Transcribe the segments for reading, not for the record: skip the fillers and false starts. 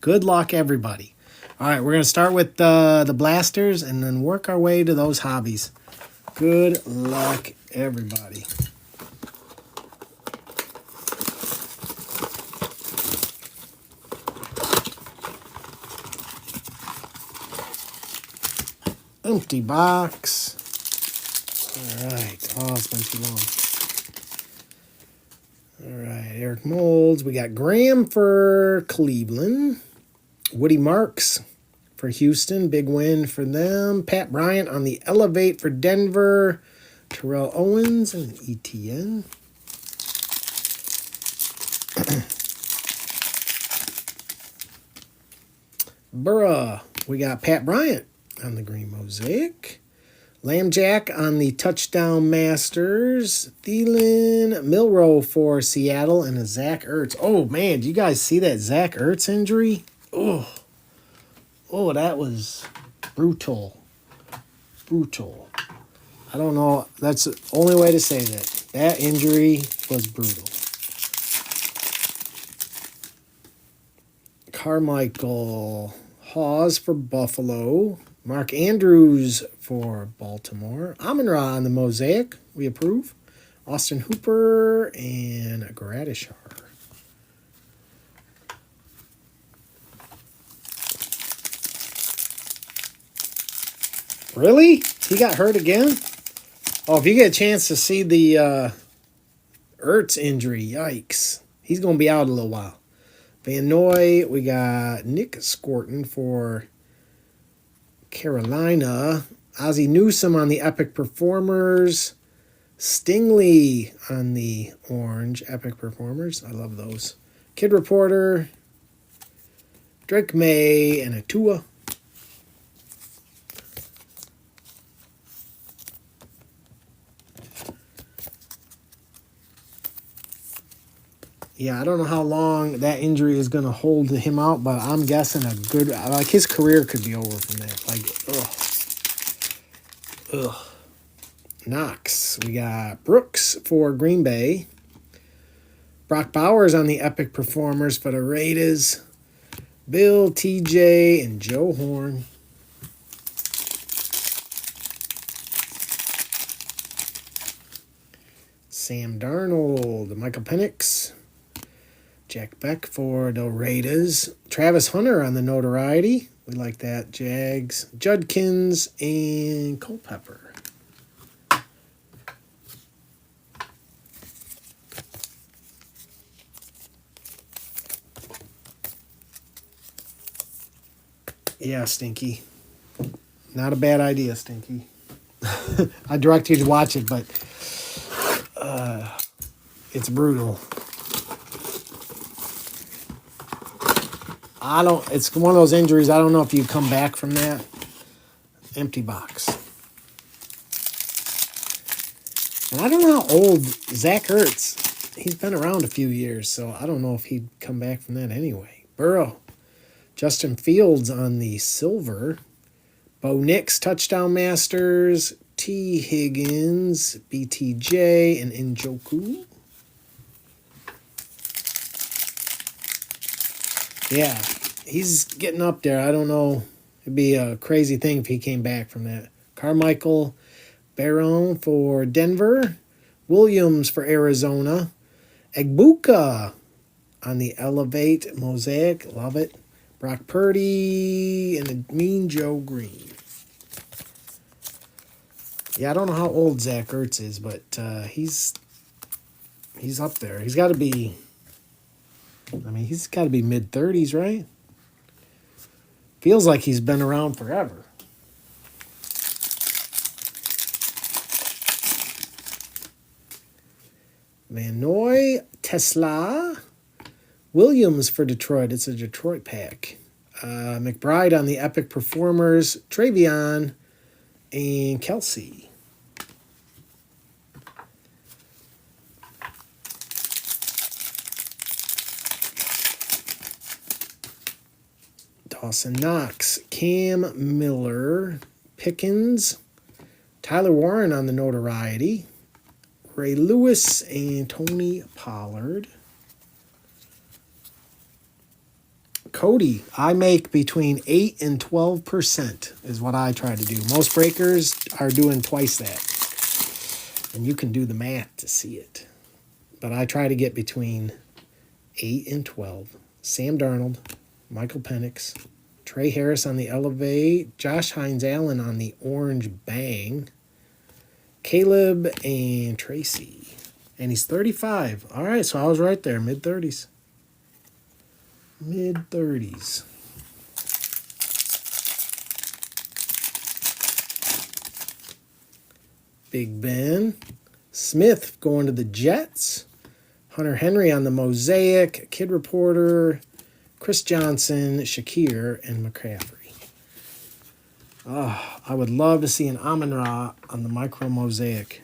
Good luck, everybody. All right, we're going to start with the blasters and then work our way to those hobbies. Good luck, everybody. Empty box. All right. Oh, it's been too long. All right, Eric Molds. We got Graham for Cleveland. Woody Marks for Houston. Big win for them. Pat Bryant on the Elevate for Denver. Terrell Owens and ETN. Burra. We got Pat Bryant on the Green Mosaic. Lambjack on the Touchdown Masters. Thielen, Milrow for Seattle, and a Zach Ertz. Oh, man, do you guys see that Zach Ertz injury? Oh, that was brutal. Brutal. I don't know. That's the only way to say that. That injury was brutal. Carmichael Hawes for Buffalo. Mark Andrews for Baltimore. Amon-Ra on the Mosaic. We approve. Austin Hooper and Gradishar. Really? He got hurt again? Oh, if you get a chance to see the Ertz injury, yikes. He's going to be out a little while. Van Noy, we got Nick Scorton for Carolina. Ozzie Newsome on the Epic Performers. Stingley on the orange Epic Performers. I love those. Kid Reporter. Drake May and a Tua. Yeah, I don't know how long that injury is going to hold him out, but I'm guessing a good, like his career could be over from that. Like, ugh. Knox. We got Brooks for Green Bay. Brock Bowers on the Epic Performers for the Raiders. Bill, TJ, and Joe Horn. Sam Darnold, Michael Penix. Jack Beck for the Raiders. Travis Hunter on the Notoriety. We like that. Jags. Judkins and Culpepper. Yeah, Stinky. Not a bad idea, Stinky. I direct you to watch it, but it's brutal. It's one of those injuries, I don't know if you come back from that. Empty box. And I don't know how old Zach Ertz, he's been around a few years, so I don't know if he'd come back from that anyway. Burrow. Justin Fields on the silver. Bo Nix, Touchdown Masters. T. Higgins, BTJ, and Njoku. Yeah, he's getting up there. I don't know. It'd be a crazy thing if he came back from that. Carmichael Barron for Denver. Williams for Arizona. Egbuka on the Elevate Mosaic. Love it. Brock Purdy and the Mean Joe Green. Yeah, I don't know how old Zach Ertz is, but he's up there. He's got to be... I mean, he's got to be mid-30s, right? Feels like he's been around forever. Van Noy, Tesla, Williams for Detroit. It's a Detroit pack. McBride on the Epic Performers, Travion, and Kelsey. Dawson Knox, Cam Miller, Pickens, Tyler Warren on the Notoriety, Ray Lewis, and Tony Pollard. Cody, I make between 8 and 12% is what I try to do. Most breakers are doing twice that. And you can do the math to see it. But I try to get between 8 and 12. Sam Darnold, Michael Penix, Trey Harris on the Elevate, Josh Hines-Allen on the Orange Bang, Caleb and Tracy. And he's 35. All right, so I was right there, mid-30s. Mid-30s. Big Ben. Smith going to the Jets. Hunter Henry on the Mosaic. Kid Reporter. Chris Johnson, Shakir, and McCaffrey. Oh, I would love to see an Amon-Ra on the Micro Mosaic,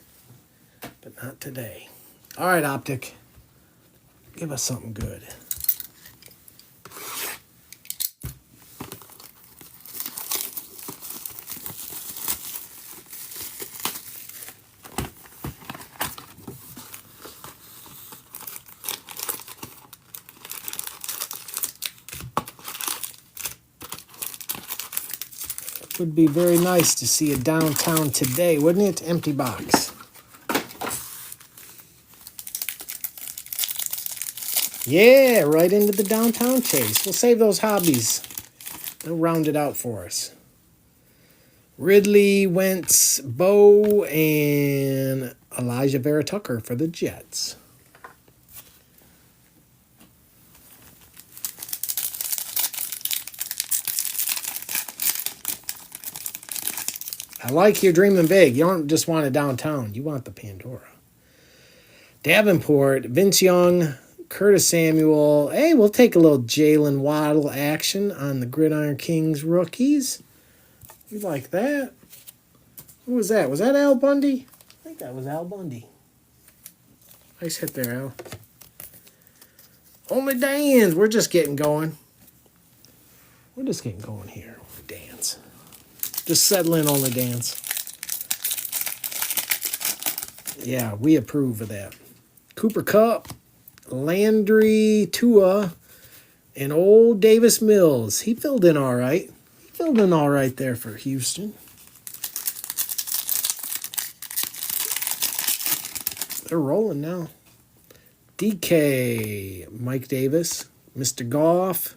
but not today. All right, Optic. Give us something good. Would be very nice to see a downtown today, wouldn't it? Empty box. Yeah, right into the downtown chase. We'll save those hobbies. They'll round it out for us. Ridley, Wentz, Bo, and Elijah Vera Tucker for the Jets. I like you're dreaming big. You don't just want a downtown. You want the Pandora. Davenport, Vince Young, Curtis Samuel. Hey, we'll take a little Jalen Waddle action on the Gridiron Kings rookies. We like that. Who was that? Was that Al Bundy? I think that was Al Bundy. Nice hit there, Al. Only Dans. We're just getting going. We're just getting going here. Dance. Just settle in, Only Dans. Yeah, we approve of that. Cooper Kupp, Landry, Tua, and old Davis Mills. He filled in all right. He filled in all right there for Houston. They're rolling now. DK, Mike Davis, Mr. Goff,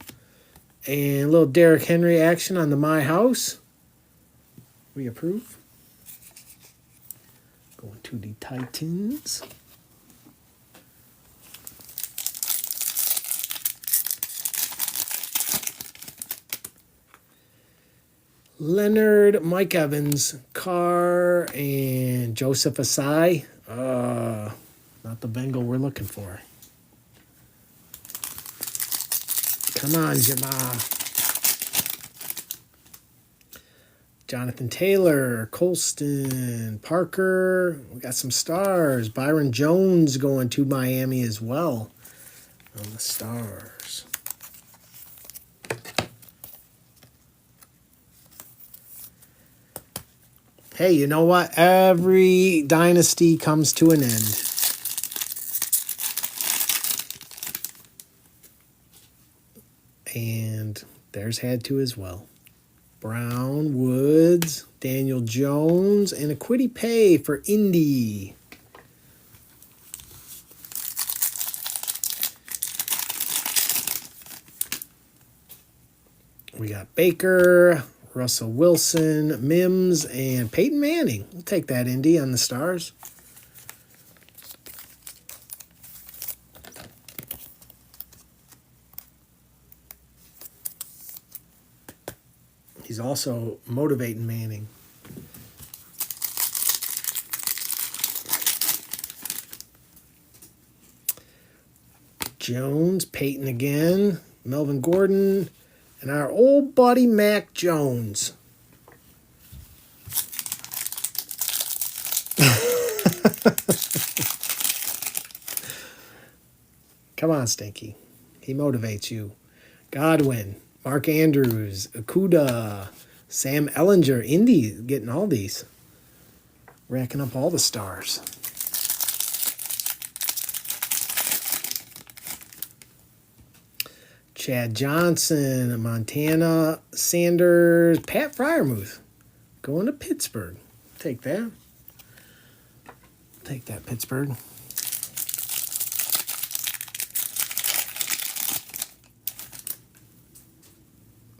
and a little Derrick Henry action on the My House. We approve. Going to the Titans. Leonard, Mike Evans, Carr, and Joseph Asai. Not the Bengal we're looking for. Come on, Jamal. Jonathan Taylor, Colston, Parker. We got some stars. Byron Jones going to Miami as well on the stars. Hey, you know what? Every dynasty comes to an end. And theirs had to as well. Brown, Woods, Daniel Jones, and a Kwity Paye for Indy. We got Baker, Russell Wilson, Mims, and Peyton Manning. We'll take that Indy on the stars. He's also motivating Manning. Jones, Peyton again, Melvin Gordon, and our old buddy Mac Jones. Come on, Stinky. He motivates you. Godwin, Mark Andrews, Okudah, Sam Ellinger, Indy, getting all these. Racking up all the stars. Chad Johnson, Montana Sanders, Pat Fryermuth going to Pittsburgh. Take that. Take that, Pittsburgh.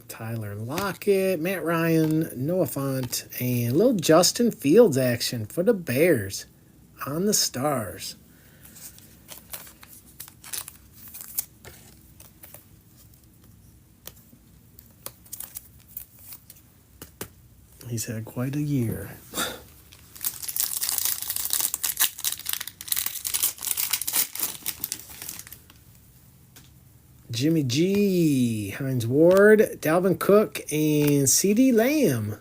Tyler Lockett, Matt Ryan, Noah Fant, and little Justin Fields action for the Bears on the Stars. He's had quite a year. Jimmy G, Hines Ward, Dalvin Cook, and CeeDee Lamb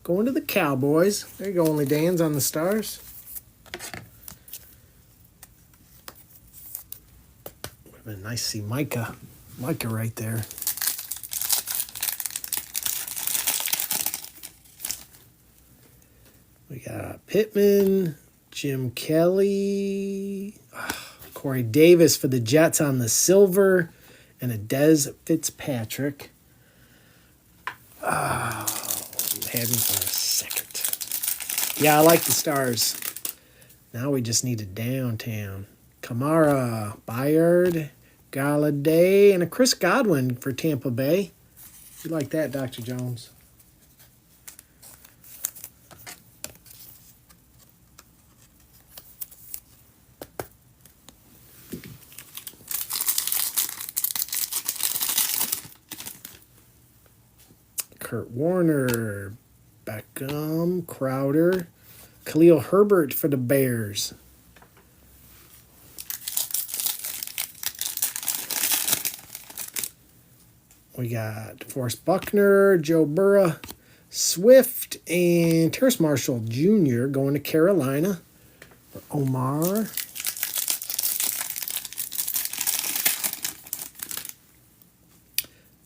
going to the Cowboys. There you go, only Dan's on the Stars. Would have been nice to see Micah right there. We got Pittman, Jim Kelly, Corey Davis for the Jets on the silver, and a Dez Fitzpatrick. Had me for a second. Yeah, I like the Stars. Now we just need a downtown. Kamara, Byard, Galladay, and a Chris Godwin for Tampa Bay. You like that, Dr. Jones? Kurt Warner, Beckham, Crowder, Khalil Herbert for the Bears. We got DeForest Buckner, Joe Burrow, Swift, and Terrace Marshall Jr. going to Carolina for Omar.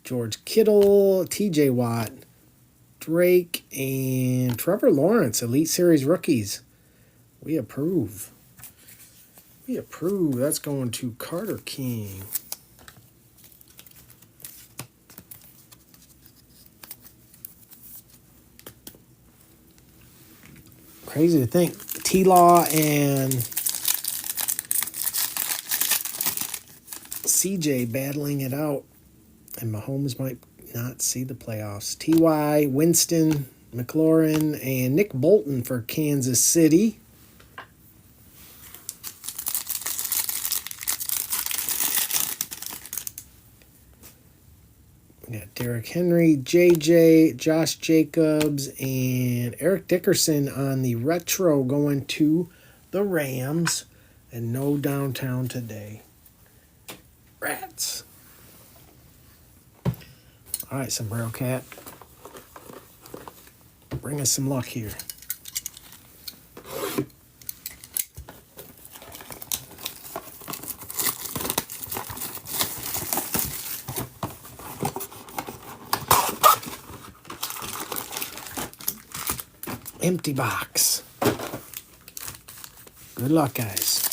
George Kittle, TJ Watt, Drake, and Trevor Lawrence, Elite Series rookies. We approve. We approve. That's going to Carter King. Crazy to think. T-Law and CJ battling it out. And Mahomes might not see the playoffs. T.Y., Winston, McLaurin, and Nick Bolton for Kansas City. We got Derrick Henry, J.J., Josh Jacobs, and Eric Dickerson on the retro going to the Rams. And no downtown today. Rats. All right, Sombrero Cat. Bring us some luck here. Empty box. Good luck, guys.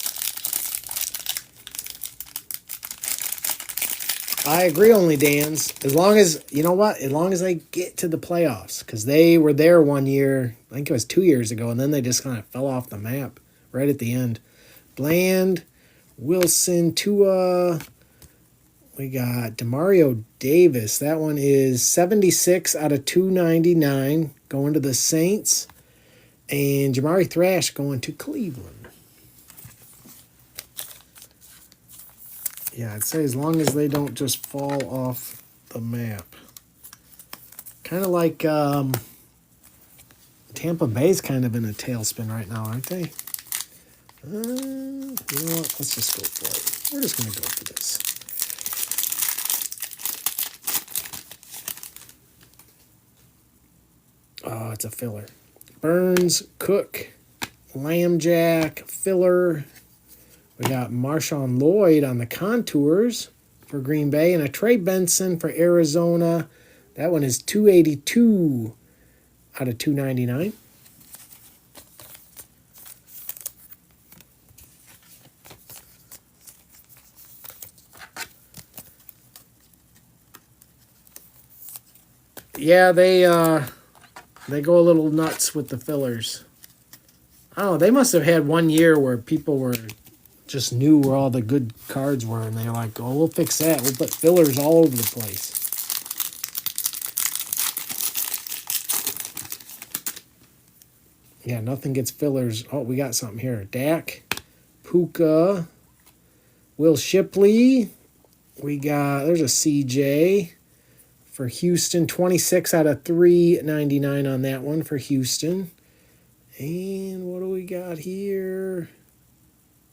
I agree, only Dan's. As long as, you know what? As long as they get to the playoffs. Because they were there one year, I think it was 2 years ago, and then they just kind of fell off the map right at the end. Bland, Wilson, Tua. We got Demario Davis. That one is 76 out of 299 going to the Saints. And Jamari Thrash going to Cleveland. Yeah, I'd say as long as they don't just fall off the map. Kind of like Tampa Bay's kind of in a tailspin right now, aren't they? You know what? Let's just go for it. We're just going to go for this. Oh, it's a filler. Burns, Cook, Lambjack, filler. We got Marshawn Lloyd on the contours for Green Bay and a Trey Benson for Arizona. That one is 282 out of 299. Yeah, they go a little nuts with the fillers. Oh, they must have had one year where people were just knew where all the good cards were, and they're like, "Oh, we'll fix that. We'll put fillers all over the place." Yeah, nothing gets fillers. Oh, we got something here. Dak, Puka, Will Shipley. We got there's a CJ for Houston. 26 out of 399 on that one for Houston. And what do we got here?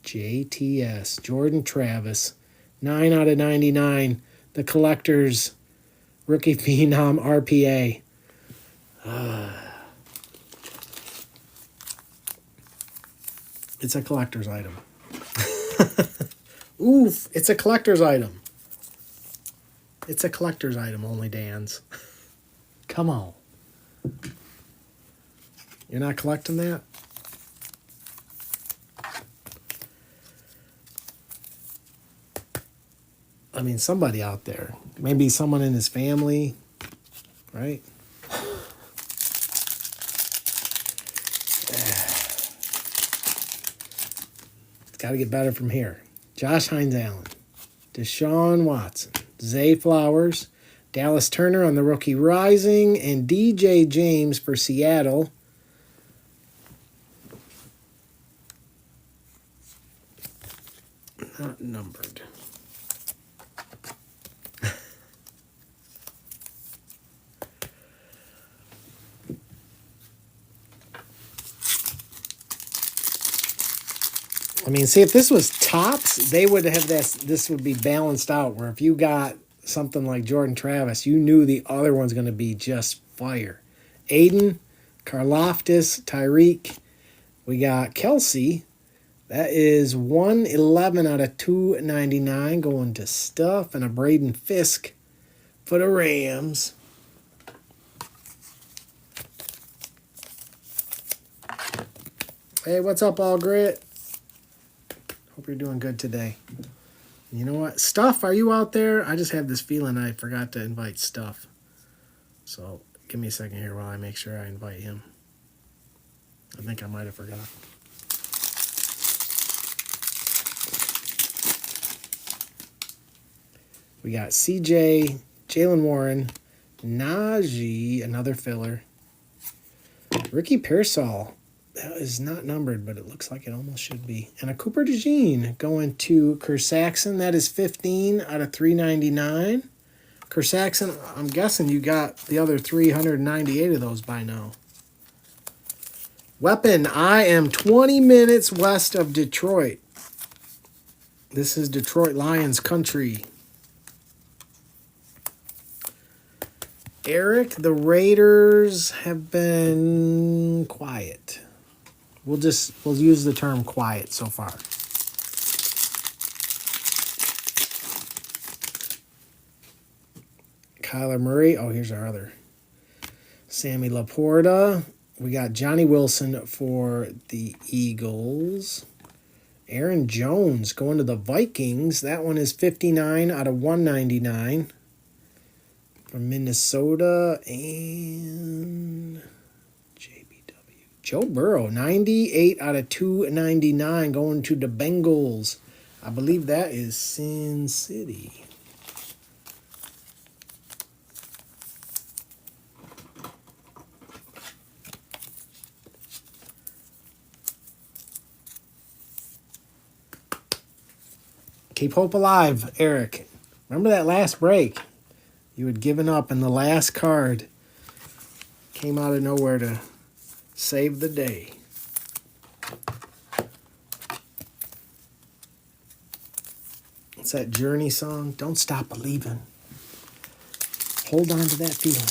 JTS, Jordan Travis. 9 out of 99. The collector's rookie phenom RPA. It's a collector's item. Oof, it's a collector's item. It's a collector's item, only Dan's. Come on. You're not collecting that? I mean, somebody out there. Maybe someone in his family, right? It's got to get better from here. Josh Hines Allen, Deshaun Watson, Zay Flowers, Dallas Turner on the rookie rising, and DJ James for Seattle. Not numbered. I mean, see, if this was tops, they would have this would be balanced out, where if you got something like Jordan Travis, you knew the other one's going to be just fire. Aiden, Karlaftis, Tyreek. We got Kelsey. That is 111 out of 299 going to Stuff, and a Braden Fisk for the Rams. Hey, what's up, All Grit? Hope you're doing good today. You know what? Stuff, are you out there? I just have this feeling I forgot to invite Stuff. So give me a second here while I make sure I invite him. I think I might have forgot. We got CJ, Jalen Warren, Najee, another filler. Ricky Pearsall. That is not numbered, but it looks like it almost should be. And a Cooper DeJean going to Kersaxon. That is 15 out of 399. Kersaxon, I'm guessing you got the other 398 of those by now. Weapon, I am 20 minutes west of Detroit. This is Detroit Lions country. Eric, the Raiders have been quiet. We'll use the term quiet so far. Kyler Murray. Oh, here's our other. Sammy Laporta. We got Johnny Wilson for the Eagles. Aaron Jones going to the Vikings. That one is 59 out of 199. From Minnesota. And Joe Burrow, 98 out of 299 going to the Bengals. I believe that is Sin City. Keep hope alive, Eric. Remember that last break? You had given up, and the last card came out of nowhere to save the day. It's that Journey song. Don't stop believing. Hold on to that feeling.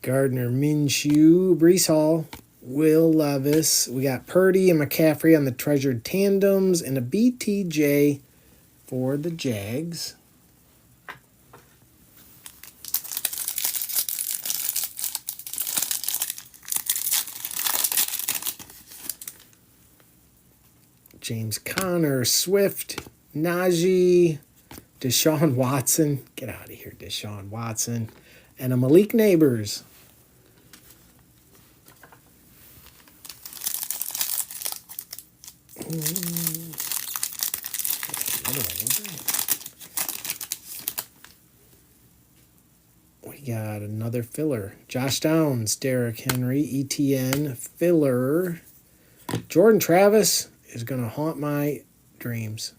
Gardner Minshew, Breece Hall, Will Levis. We got Purdy and McCaffrey on the treasured tandems, and a BTJ for the Jags. James Conner, Swift, Najee, Deshaun Watson. Get out of here, Deshaun Watson. And a Malik Neighbors. We got another filler. Josh Downs, Derrick Henry, ETN, filler. Jordan Travis is going to haunt my dreams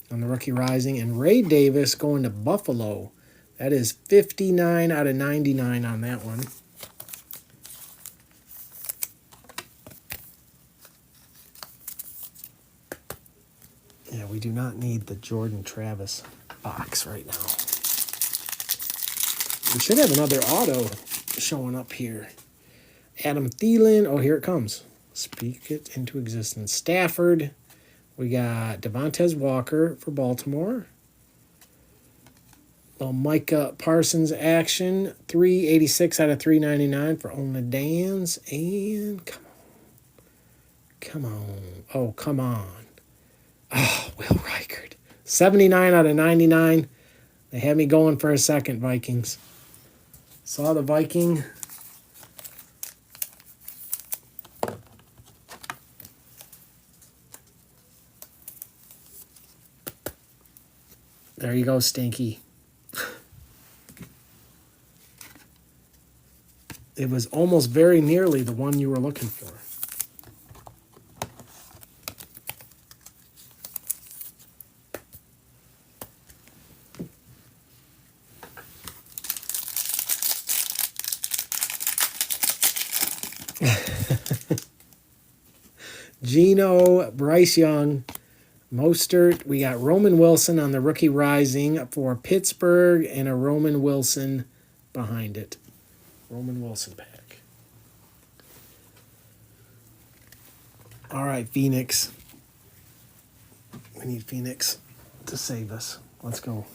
on the Rookie Rising. And Ray Davis going to Buffalo. That is 59 out of 99 on that one. Yeah, we do not need the Jordan Travis box right now. We should have another auto showing up here. Adam Thielen. Oh, here it comes. Speak it into existence. Stafford. We got Devontae Walker for Baltimore. Well, Micah Parsons action. 386 out of 399 for Onadans. And come on. Come on. Oh, come on. Oh, Will Reichard. 79 out of 99. They had me going for a second, Vikings. Saw the Viking. There you go, Stinky. It was almost very nearly the one you were looking for. Geno, Bryce Young, Mostert. We got Roman Wilson on the Rookie Rising for Pittsburgh and a Roman Wilson behind it. Roman Wilson pack. All right, Phoenix. We need Phoenix to save us. Let's go.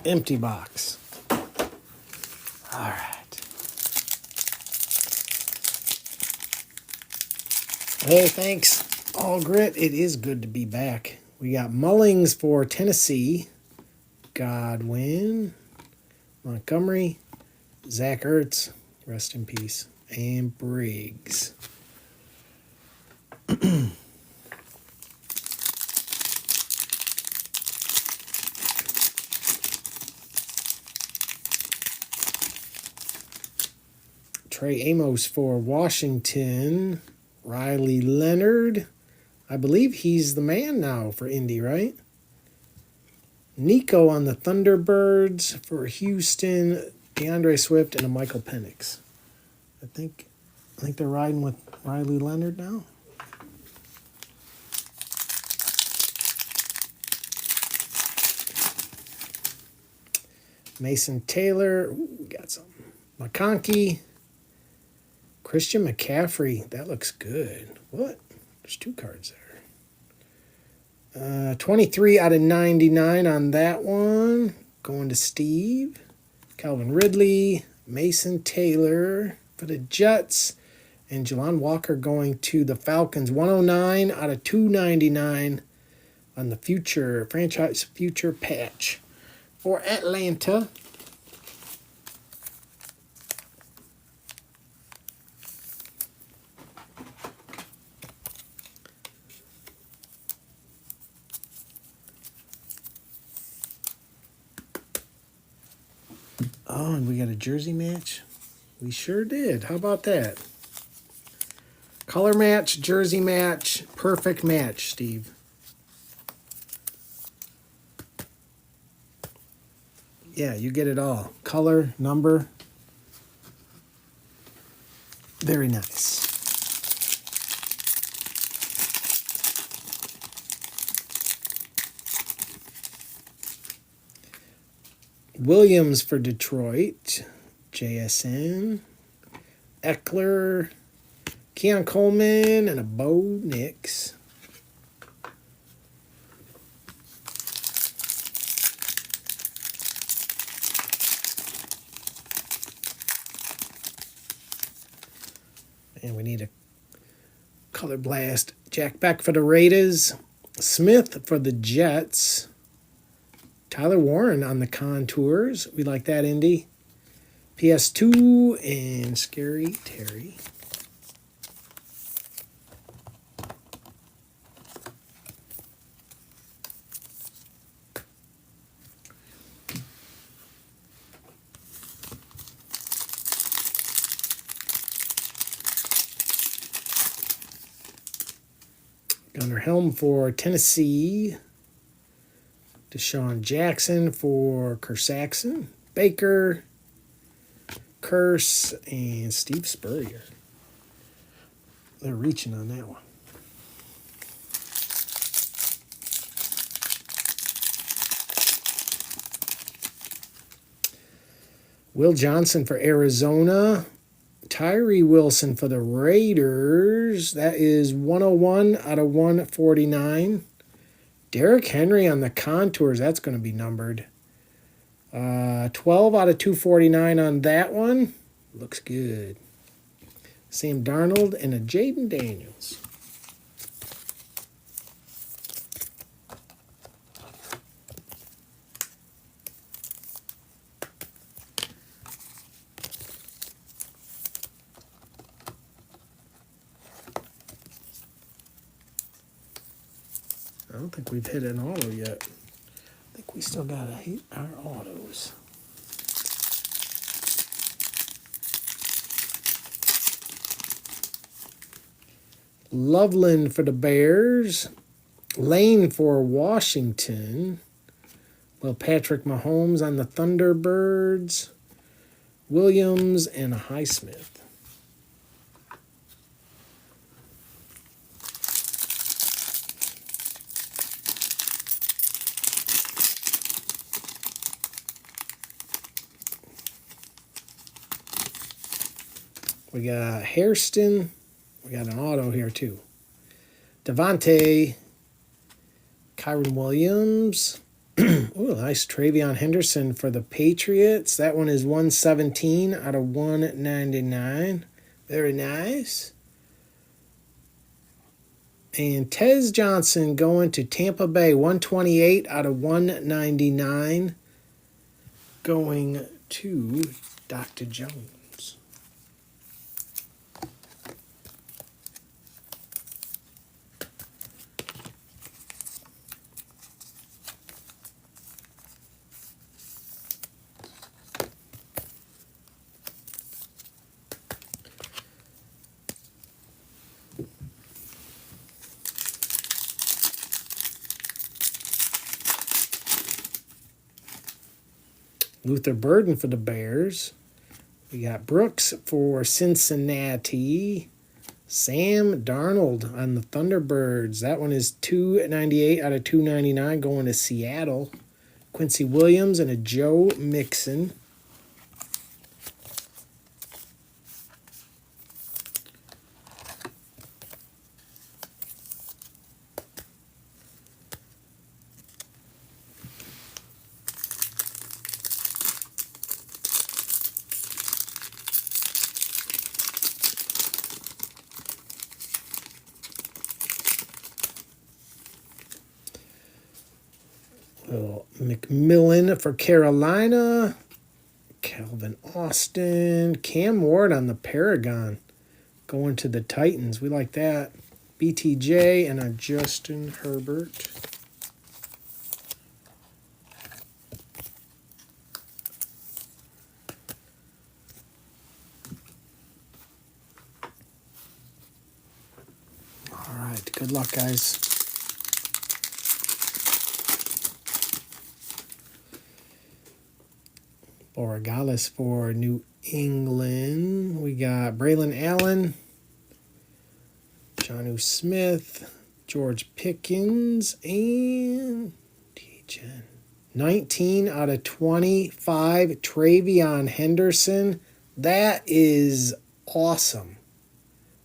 Empty box. All right. Hey, thanks. All grit. It is good to be back. We got Mullings for Tennessee. Godwin. Montgomery. Zach Ertz. Rest in peace. And Briggs. Trey Amos for Washington. Riley Leonard. I believe he's the man now for Indy, right? Nico on the Thunderbirds for Houston. DeAndre Swift and a Michael Penix. I think they're riding with Riley Leonard now. Mason Taylor. Ooh, we got some. McConkey. Christian McCaffrey. That looks good. What? There's two cards there. 23 out of 99 on that one. Going to Steve. Calvin Ridley. Mason Taylor for the Jets. And Jelon Walker going to the Falcons. 109 out of 299 on the future franchise future patch for Atlanta. Oh, and we got a jersey match. We sure did. How about that? Color match, jersey match, perfect match, Steve. Yeah, you get it all. Color, number. Very nice. Williams for Detroit. JSN. Eckler. Keon Coleman and a Bo Nix. And we need a Color Blast. Jack Beck for the Raiders. Smith for the Jets. Tyler Warren on the contours. We like that, Indy. PS2 and Scary Terry. Gunnar Helm for Tennessee. Deshaun Jackson for Kersaxon. Baker, Curse, and Steve Spurrier. They're reaching on that one. Will Johnson for Arizona. Tyree Wilson for the Raiders. That is 101 out of 149. Derrick Henry on the contours. That's going to be numbered. 12 out of 249 on that one. Looks good. Sam Darnold and a Jaden Daniels. I don't think we've hit an auto yet. I think we still got to hit our autos. Loveland for the Bears. Lane for Washington. Well, Patrick Mahomes on the Thunderbirds. Williams and a Highsmith. We got Hairston. We got an auto here, too. Devontae. Kyron Williams. Ooh, nice Travion Henderson for the Patriots. That one is 117 out of 199. Very nice. And Tez Johnson going to Tampa Bay. 128 out of 199. Going to Dr. Jones. Luther Burden for the Bears. We got Brooks for Cincinnati. Sam Darnold on the Thunderbirds. That one is 298 out of 299 going to Seattle. Quincy Williams and a Joe Mixon. McMillan for Carolina. Calvin Austin. Cam Ward on the Paragon. Going to the Titans. We like that. BTJ and a Justin Herbert. All right. Good luck, guys. Borregales for New England. We got Braylon Allen, Jonnu Smith, George Pickens, and TJ. 19 out of 25, Travion Henderson. That is awesome.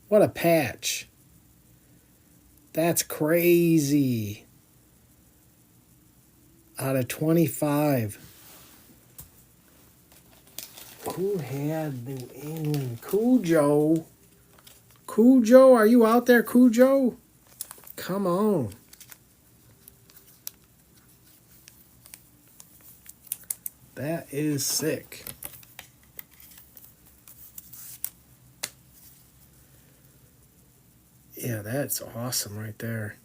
What a patch. That's crazy. Out of 25. Who had New England? Cujo. Cujo, are you out there, Cujo? Come on. That is sick. Yeah, that's awesome right there.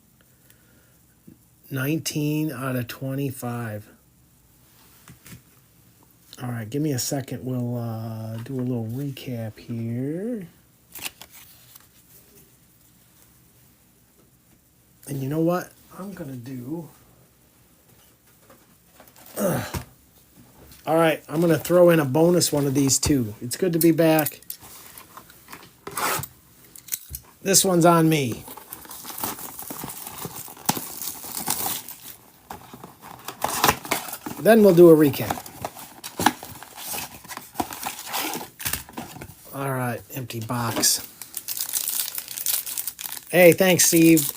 19 out of 25. All right, give me a second. We'll do a little recap here. And you know what? I'm going to do... All right, I'm going to throw in a bonus one of these too. It's good to be back. This one's on me. Then we'll do a recap. All right, empty box. Hey, thanks, Steve.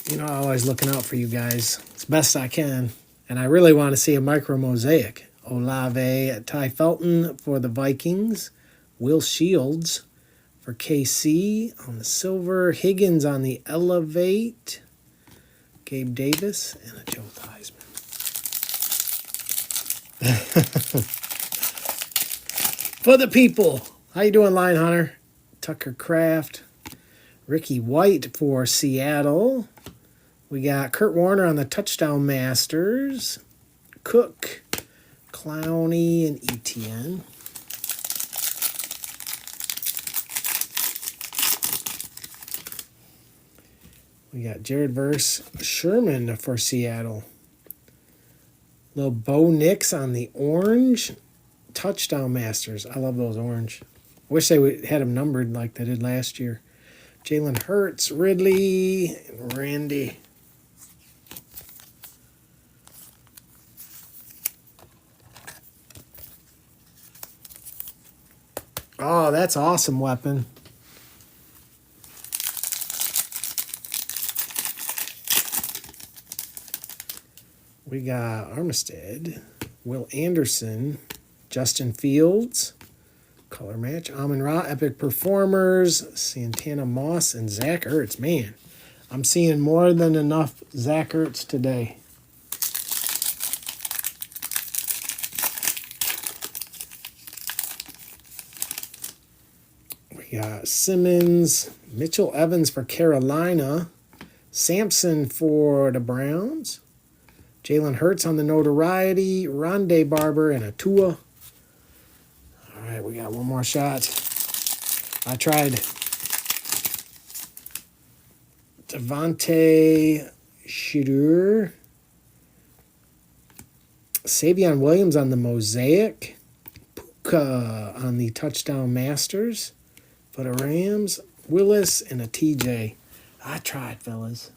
You know, I'm always looking out for you guys as best I can. And I really want to see a micro mosaic. Olave Ty Felton for the Vikings. Will Shields for KC on the silver. Higgins on the Elevate. Gabe Davis and a Joe Theismann. For the people. How you doing, Lion Hunter? Tucker Kraft. Ricky White for Seattle. We got Kurt Warner on the Touchdown Masters. Cook, Clowney, and Etienne. We got Jared Verse, Sherman for Seattle. Little Bo Nix on the orange. Touchdown Masters. I love those orange. I wish they had them numbered like they did last year. Jalen Hurts, Ridley, and Randy. Oh, that's awesome weapon. We got Armstead, Will Anderson, Justin Fields, color match, Amon-Ra, Epic Performers, Santana Moss, and Zach Ertz. Man, I'm seeing more than enough Zach Ertz today. We got Simmons, Mitchell Evans for Carolina, Sampson for the Browns, Jalen Hurts on the notoriety, Rondé Barber, and a Tua. All right, we got one more shot. I tried Devontae Shedeur, Savion Williams on the Mosaic, Puka on the Touchdown Masters for the Rams, Willis, and a TJ. I tried, fellas.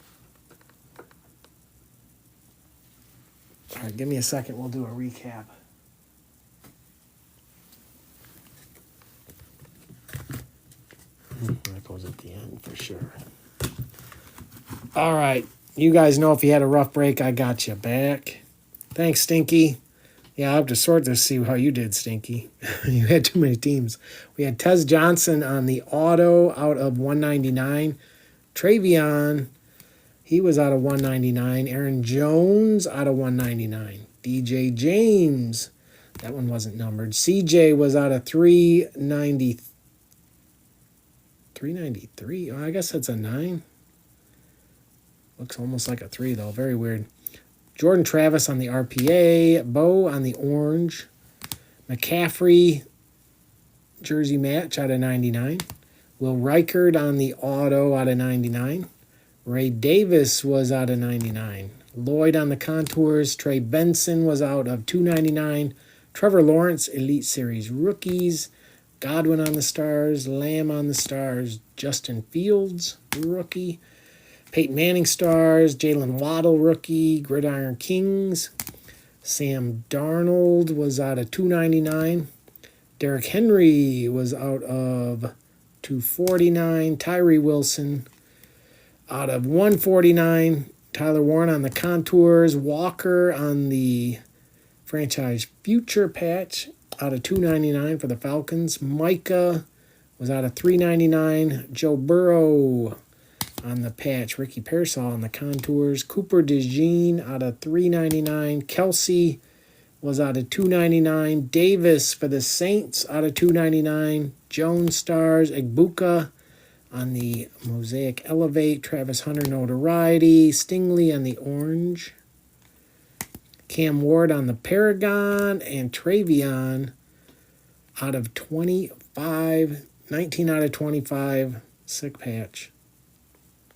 All right, give me a second. We'll do a recap. That goes at the end for sure. All right. You guys know if you had a rough break, I got you back. Thanks, Stinky. Yeah, I'll have to sort this, see how you did, Stinky. You had too many teams. We had Tez Johnson on the auto out of 199. Travion, he was out of 199. Aaron Jones out of 199. DJ James, that one wasn't numbered. CJ was out of 390. 393? Oh, I guess that's a 9. Looks almost like a 3, though. Very weird. Jordan Travis on the RPA. Bo on the orange. McCaffrey, jersey match out of 99. Will Reichard on the auto out of 99. Ray Davis was out of 99. Lloyd on the contours. Trey Benson was out of 299. Trevor Lawrence, Elite Series rookies. Godwin on the stars. Lamb on the stars. Justin Fields, rookie. Peyton Manning stars. Jalen Waddle, rookie. Gridiron Kings. Sam Darnold was out of 299. Derrick Henry was out of 249. Tyree Wilson out of 149. Tyler Warren on the contours. Walker on the franchise future patch out of 299 for the Falcons. Micah was out of 399. Joe Burrow on the patch. Ricky Pearsall on the contours. Cooper DeJean out of 399. Kelsey was out of 299. Davis for the Saints out of 299. Jones Stars. Egbuka on the Mosaic Elevate. Travis Hunter Notoriety. Stingley on the orange. Cam Ward on the Paragon. And Travion out of 25. 19 out of 25. Sick patch.